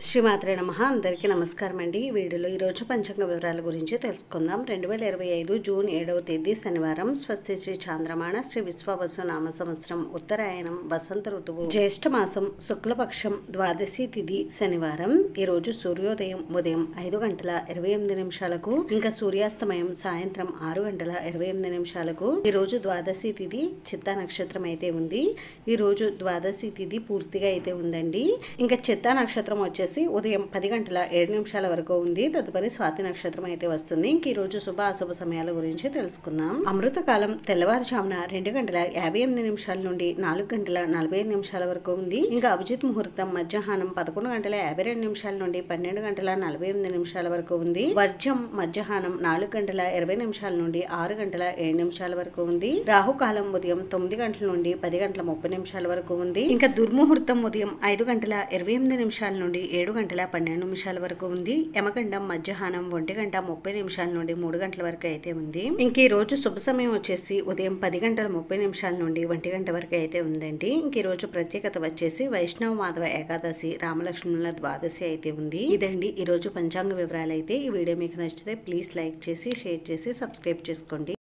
శ్రీమాత్రే నమః. అందరికీ నమస్కారం అండి. ఈ వీడియోలో ఈరోజు పంచాంగ వివరాల గురించి తెలుసుకుందాం. 2025 జూన్ 7వ తేదీ శనివారం. స్వస్తి శ్రీ చాంద్రమాణ శ్రీ విశ్వావసు నామ సంవత్సరం ఉత్తరాయణం వసంత ఋతువు జ్యేష్ఠ మాసం శుక్లపక్షం ద్వాదశి తిథి శనివారం. ఈరోజు సూర్యోదయం ఉదయం 5:28 ఇంకా సూర్యాస్తమయం సాయంత్రం 6:28 ఈరోజు ద్వాదశి తిథి చిత్తా నక్షత్రం అయితే ఉంది. ఈరోజు ద్వాదశి తిథి పూర్తిగా అయితే ఉందండి. ఇంకా చిత్తా నక్షత్రం వచ్చేసి ఉదయం 10:07 వరకు ఉంది. తదుపరి స్వాతి నక్షత్రం అయితే వస్తుంది. ఇంక ఈ రోజు శుభ అశుభ సమయాల గురించి తెలుసుకుందాం. అమృత కాలం తెల్లవారుజామున 2:58 నుండి 4:45 వరకు ఉంది. ఇంకా అభిజిత్ ముహూర్తం మధ్యాహ్నం 11:52 నుండి 12:48 వరకు ఉంది. వర్జం మధ్యాహ్నం 4:20 నుండి 6:07 వరకు ఉంది. రాహుకాలం ఉదయం 9 గంటల నుండి 10:30 వరకు ఉంది. ఇంకా దుర్ముహూర్తం ఉదయం 5:28 నుండి 7:12 వరకు ఉంది. యమగండం మధ్యాహ్నం 1:30 నుండి 3 గంటల వరకు అయితే ఉంది. ఇంక ఈ రోజు శుభ సమయం వచ్చేసి ఉదయం 10:30 నుండి 1 గంట వరకు అయితే ఉందండి. ఇంక ఈ రోజు ప్రత్యేకత వచ్చేసి వైష్ణవ మాధవ ఏకాదశి రామలక్ష్మణుల ద్వాదశి అయితే ఉంది. ఇదండి ఈ రోజు పంచాంగ వివరాలు అయితే. ఈ వీడియో మీకు నచ్చితే ప్లీజ్ లైక్ చేసి షేర్ చేసి సబ్స్క్రైబ్ చేసుకోండి.